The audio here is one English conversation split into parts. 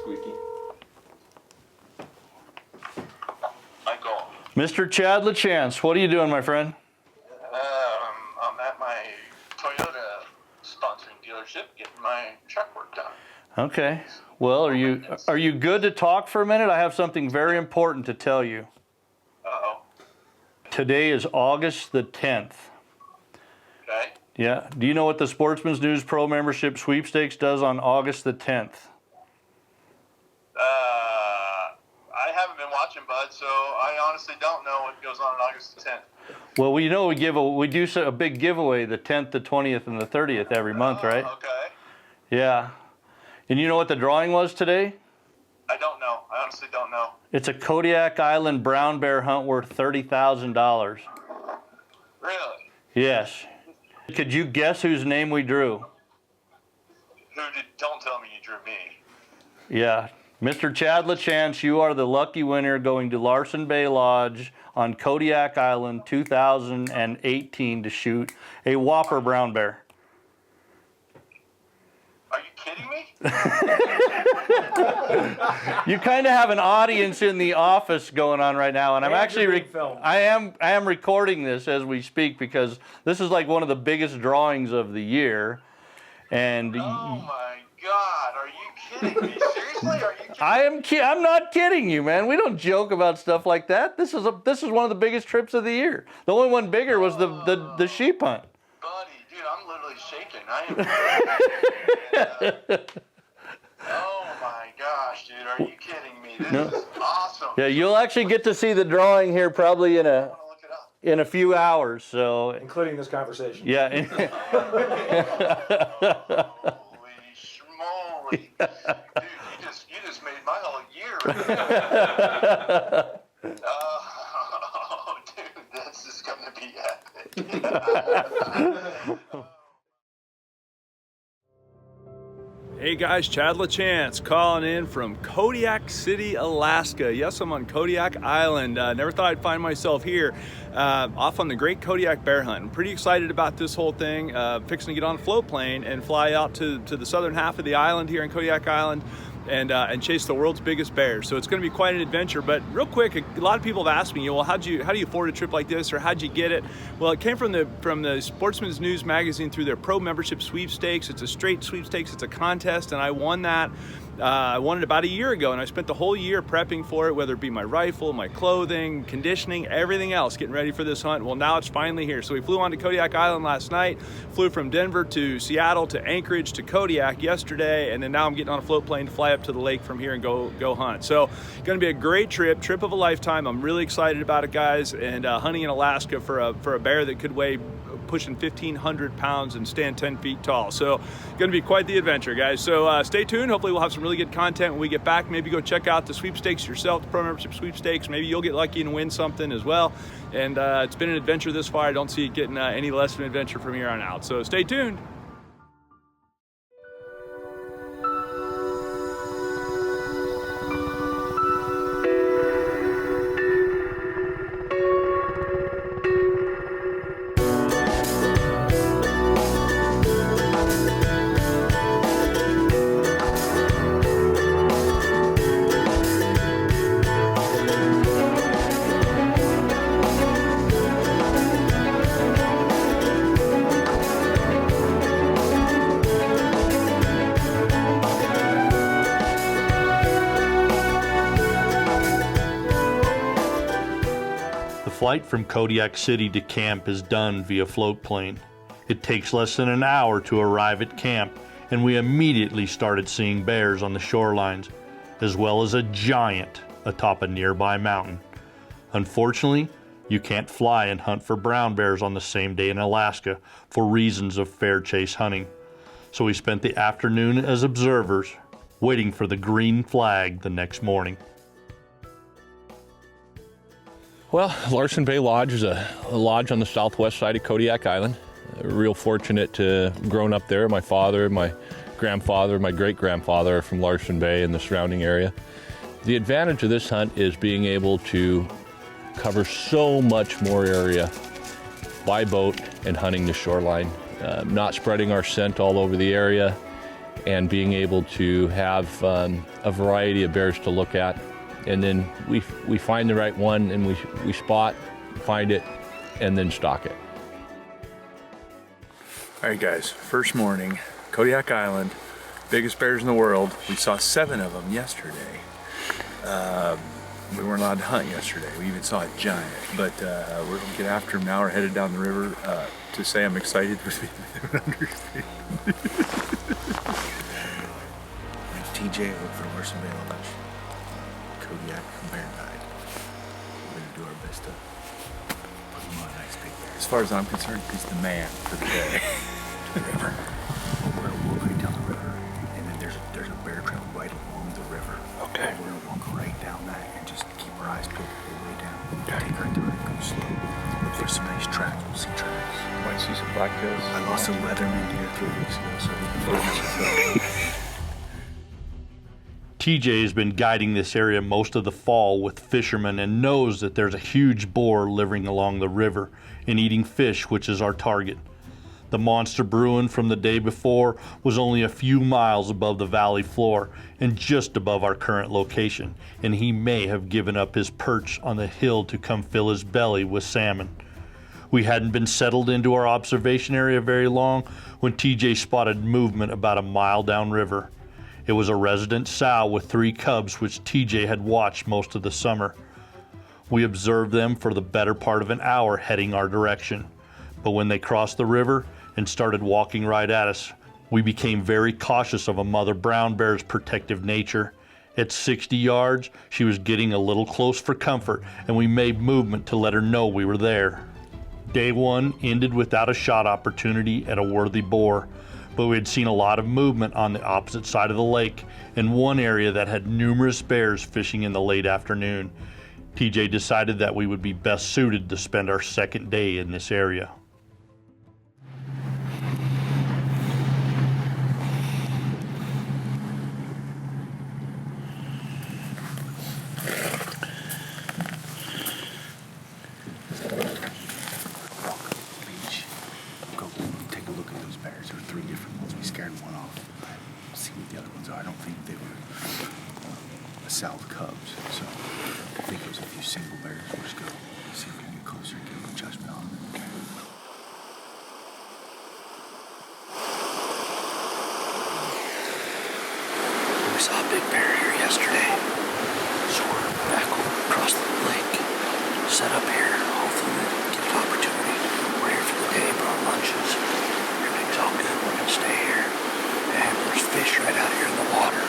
squeaky. Michael. Mr. Chad LaChance, what are you doing, my friend? I'm at my Toyota sponsoring dealership getting my truck work done. Okay. Well, are you good to talk for a minute? I have something very important to tell you. Uh-oh. Today is August the 10th. Okay. Yeah. Do you know what the Sportsman's News Pro Membership Sweepstakes does on August the 10th? I haven't been watching, bud, so I honestly don't know what goes on August the 10th. Well, we know we do a big giveaway the 10th, the 20th, and the 30th every month, right? Okay. Yeah. And you know what the drawing was today? I don't know. I honestly don't know. It's a Kodiak Island brown bear hunt worth $30,000. Really? Yes. Could you guess whose name we drew? Don't tell me you drew me. Yeah. Mr. Chad LaChance, you are the lucky winner going to Larson Bay Lodge on Kodiak Island 2018 to shoot a whopper brown bear. Are you kidding me? You kind of have an audience in the office going on right now, and I'm actually I am recording this as we speak because this is like one of the biggest drawings of the year. And oh my God, are you kidding me? Seriously? Are you kidding I'm not kidding you, man. We don't joke about stuff like that. This is one of the biggest trips of the year. The only one bigger was the sheep hunt. Buddy, dude, I'm literally shaking. Oh my gosh, dude, are you kidding me? This is awesome. Yeah, you'll actually get to see the drawing here probably in I want to look it up. a few hours. So Including this conversation. yeah. Holy schmoly. Dude, you just made my whole year. Oh, dude, this is going to be epic. Hey guys, Chad LaChance calling in from Kodiak City, Alaska. Yes, I'm on Kodiak Island. Never thought I'd find myself here off on the Great Kodiak Bear Hunt. I'm pretty excited about this whole thing. Fixing to get on a float plane and fly out to the southern half of the island here in Kodiak Island and chase the world's biggest bear. So it's going to be quite an adventure. But real quick, a lot of people have asked me, well, how do you afford a trip like this, or how'd you get it? Well, it came from the Sportsman's News magazine through their pro membership sweepstakes. It's a straight sweepstakes. It's a contest, and I won that. I won it about a year ago, and I spent the whole year prepping for it, whether it be my rifle, my clothing, conditioning, everything else, getting ready for this hunt. Well, now it's finally here. So we flew on to Kodiak Island last night, flew from Denver to Seattle to Anchorage to Kodiak yesterday, and then now I'm getting on a float plane to fly up to the lake from here and go hunt. So going to be a great trip of a lifetime. I'm really excited about it, guys, and hunting in Alaska for a bear that could weigh pushing 1,500 pounds and stand 10 feet tall. So going to be quite the adventure, guys. So stay tuned. Hopefully we'll have some really good content when we get back. Maybe go check out the sweepstakes yourself, the pro membership sweepstakes. Maybe you'll get lucky and win something as well. And it's been an adventure this far. I don't see it getting any less of an adventure from here on out. So stay tuned. The flight from Kodiak City to camp is done via float plane. It takes less than an hour to arrive at camp, and we immediately started seeing bears on the shorelines, as well as a giant atop a nearby mountain. Unfortunately, you can't fly and hunt for brown bears on the same day in Alaska for reasons of fair chase hunting. So we spent the afternoon as observers, waiting for the green flag the next morning. Well, Larson Bay Lodge is a lodge on the southwest side of Kodiak Island. Real fortunate to have grown up there. My father, my grandfather, my great-grandfather are from Larson Bay and the surrounding area. The advantage of this hunt is being able to cover so much more area by boat and hunting the shoreline, not spreading our scent all over the area, and being able to have a variety of bears to look at. And then we find the right one, and we spot, find it, and then stalk it. All right, guys, first morning, Kodiak Island, biggest bears in the world. We saw 7 of them yesterday. We weren't allowed to hunt yesterday. We even saw a giant, but we're gonna get after them now. We're headed down the river. To say I'm excited would be an understatement. TJ, I work for Larson Bay Lodge, Kodiak Bear Guide. We're gonna do our best to put him on a nice big bear. As far as I'm concerned, he's the man for the day. To the river. We're gonna walk right down the river, and then there's a bear trail right along the river. Okay. We're gonna walk right down that and just keep our eyes peeled all the way down. Take our time, go slow. Look for some nice tracks. We'll see tracks. Might see some blacktails. I lost a Leatherman deer 3 weeks ago, so we can find some. TJ has been guiding this area most of the fall with fishermen and knows that there's a huge boar living along the river and eating fish, which is our target. The monster Bruin from the day before was only a few miles above the valley floor and just above our current location, and he may have given up his perch on the hill to come fill his belly with salmon. We hadn't been settled into our observation area very long when TJ spotted movement about a mile downriver. It was a resident sow with 3 cubs which TJ had watched most of the summer. We observed them for the better part of an hour heading our direction, but when they crossed the river and started walking right at us, we became very cautious of a mother brown bear's protective nature. At 60 yards, she was getting a little close for comfort, and we made movement to let her know we were there. Day 1 ended without a shot opportunity at a worthy boar, but we had seen a lot of movement on the opposite side of the lake in one area that had numerous bears fishing in the late afternoon. TJ decided that we would be best suited to spend our second day in this area. Beach. Go take a look at those bears. There were 3 different ones. We scared one off. See what the other ones are. I don't think they were South Cubs. So I think it was a few single bears. We'll just go see if we can get closer and get a judgment on them. We saw a big bear here yesterday. So we're back across the lake. Set up here. Hopefully we'll get an opportunity. We're here for the day, brought lunches. Everything's all good. We're gonna stay here. And there's fish right out here in the water.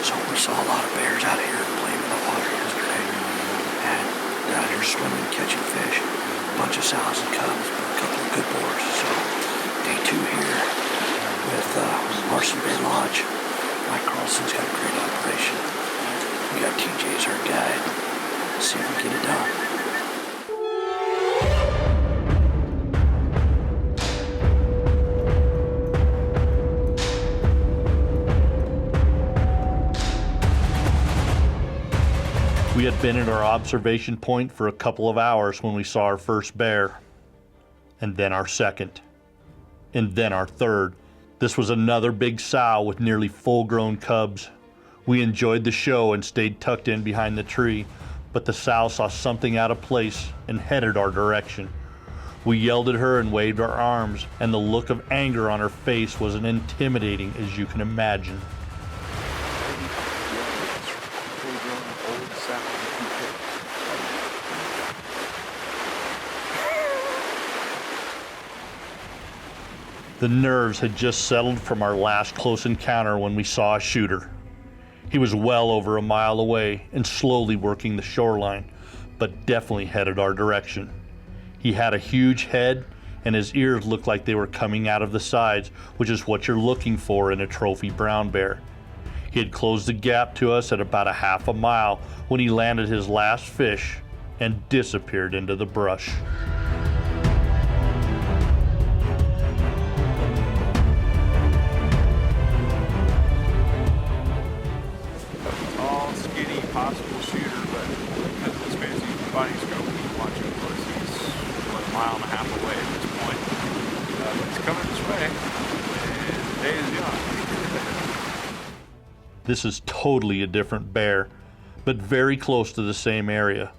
So we saw a lot of bears out here playing in the water yesterday. And they're out here swimming, catching fish. A bunch of sows and cubs, but a couple of good boars. So day 2 here with Larson Bay Lodge. Mike Carlson's got a great operation. We got TJ as our guide. Let's see if we get it done. We had been at our observation point for a couple of hours when we saw our first bear, and then our second, and then our third. This was another big sow with nearly full-grown cubs. We enjoyed the show and stayed tucked in behind the tree, but the sow saw something out of place and headed our direction. We yelled at her and waved our arms, and the look of anger on her face was as intimidating as you can imagine. The nerves had just settled from our last close encounter when we saw a shooter. He was well over a mile away and slowly working the shoreline, but definitely headed our direction. He had a huge head and his ears looked like they were coming out of the sides, which is what you're looking for in a trophy brown bear. He had closed the gap to us at about a half a mile when he landed his last fish and disappeared into the brush. Possible shooter, but because of his fancy body scope, we can watch him close. He's about a mile and a half away at this point. But he's coming this way, and the day is young. This is totally a different bear, but very close to the same area.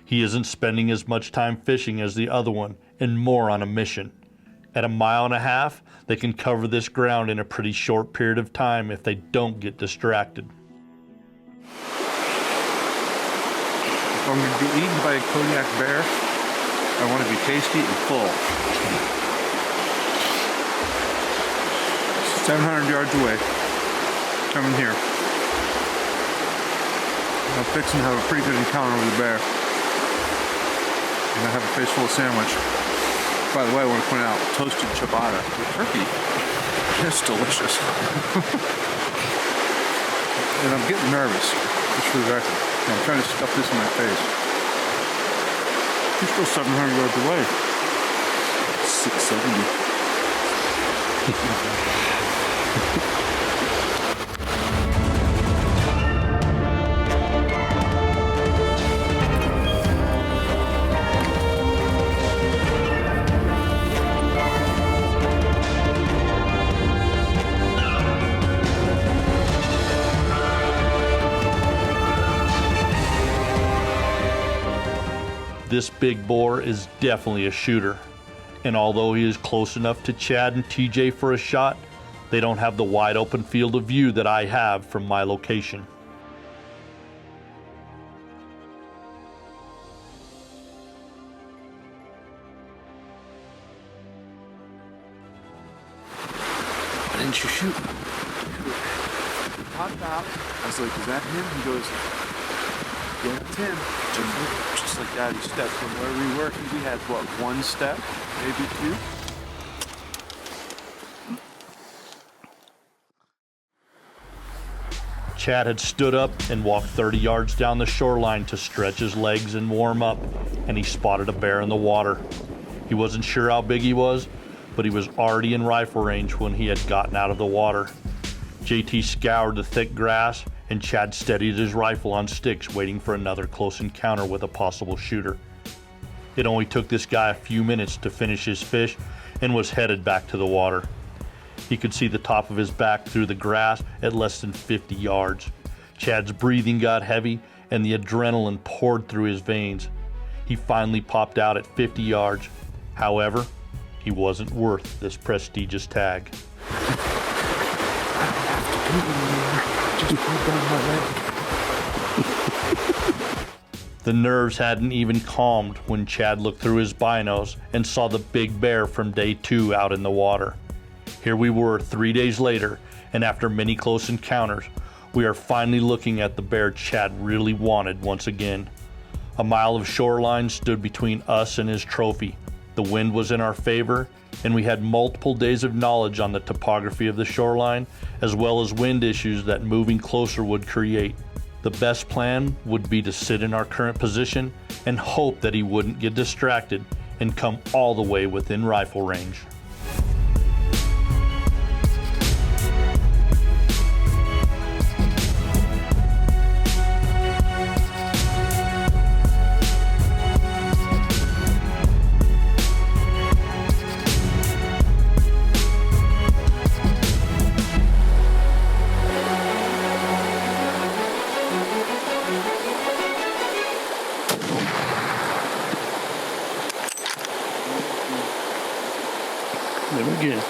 He isn't spending as much time fishing as the other one and more on a mission. At 1.5 miles, they can cover this ground in a pretty short period of time if they don't get distracted. If I'm going to be eaten by a Kodiak bear, I want to be tasty and full. 700 yards away. Coming here. I'm fixing to have a pretty good encounter with the bear. And I have a face full of sandwich. By the way, I want to point out toasted ciabatta with turkey. It's delicious. And I'm getting nervous, just for the record. I'm trying to stuff this in my face. You're still 700 yards away. 670. This big boar is definitely a shooter, and although he is close enough to Chad and TJ for a shot, they don't have the wide open field of view that I have from my location. Why didn't you shoot? Popped out. I was like, is that him? He goes, yeah, it's him. Just like that, he stepped from where we were. We had, what, 1 step? Maybe 2? Chad had stood up and walked 30 yards down the shoreline to stretch his legs and warm up, and he spotted a bear in the water. He wasn't sure how big he was, but he was already in rifle range when he had gotten out of the water. JT scoured the thick grass, and Chad steadied his rifle on sticks, waiting for another close encounter with a possible shooter. It only took this guy a few minutes to finish his fish and was headed back to the water. He could see the top of his back through the grass at less than 50 yards. Chad's breathing got heavy and the adrenaline poured through his veins. He finally popped out at 50 yards. However, he wasn't worth this prestigious tag. The nerves hadn't even calmed when Chad looked through his binos and saw the big bear from day 2 out in the water. Here we were 3 days later, and after many close encounters, we are finally looking at the bear Chad really wanted once again. 1 mile of shoreline stood between us and his trophy. The wind was in our favor, and we had multiple days of knowledge on the topography of the shoreline, as well as wind issues that moving closer would create. The best plan would be to sit in our current position and hope that he wouldn't get distracted and come all the way within rifle range. Again.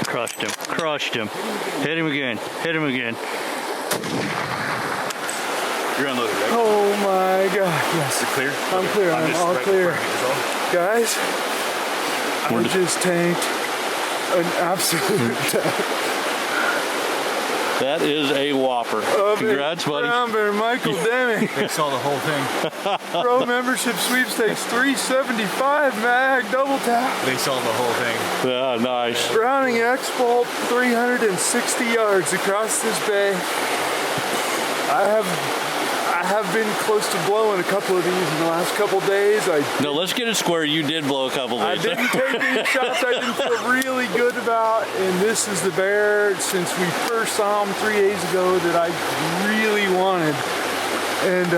Crushed him. Hit him again. You're unloaded, right? Oh my God, yes. You're clear? I'm clear, I'm all clear. Guys, I just tanked an absolute tank. That is a whopper. Congrats, buddy. Brown bear Michael Deming. They saw the whole thing. Pro membership sweepstakes 375 mag double tap. They saw the whole thing. Yeah, nice. Browning X-Bolt 360 yards across this bay. I have been close to blowing a couple of these in the last couple days. No, let's get it square. You did blow a couple I days. didn't take any shots I didn't feel really good about, and this is the bear, since we first saw him 3 days ago, that I really wanted. And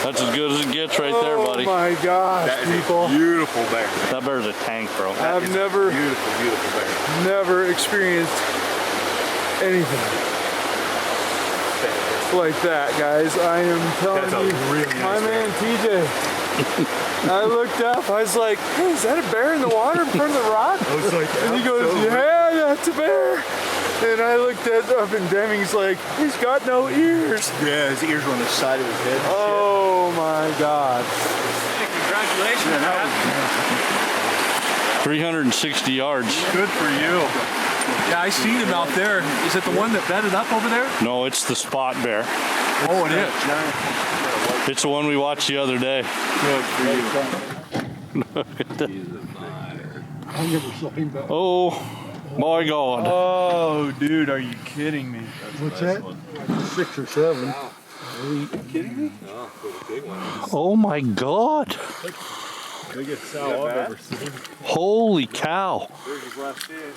That's as good as it gets right there, buddy. Oh my gosh, That is people. a beautiful bear. That bear's a tank, bro. I've never, Beautiful bear. never experienced anything like that, guys. I am telling That's a you, really my nice man TJ. I looked up, I was like, hey, is that a bear in the water in front of the rock? I was like, And he goes, yeah, that's a bear. And I looked up and Deming's like, he's got no ears. Yeah, his ears were on the side of his head. Oh my God. Congratulations, man. 360 yards. Good for you. Yeah, I seen him out there. Is it the one that bedded up over there? No, it's the spot bear. Oh, it is. It's the one we watched the other day. Good for you. Oh my God. Oh, dude, are you kidding me? What's that? 6 or 7. Oh my God. Biggest sow I've ever seen. Holy cow. There's his last fish.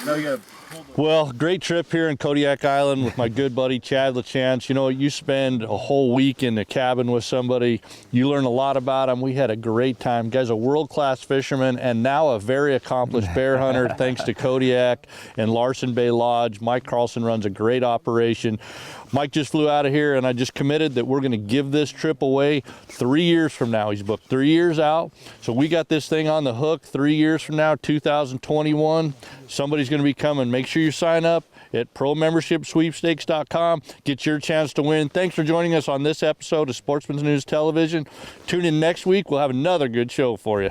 Now you gotta Well, great trip here in Kodiak Island with my good buddy Chad LaChance. You know, you spend a whole week in a cabin with somebody, you learn a lot about him. We had a great time. Guy's a world-class fisherman and now a very accomplished bear hunter thanks to Kodiak and Larson Bay Lodge. Mike Carlson runs a great operation. Mike just flew out of here and I just committed that we're going to give this trip away 3 years from now. He's booked 3 years out. So we got this thing on the hook 3 years from now, 2021. Somebody's going to be coming. Make sure you sign up at promembershipsweepstakes.com. Get your chance to win. Thanks for joining us on this episode of Sportsman's News Television. Tune in next week. We'll have another good show for you.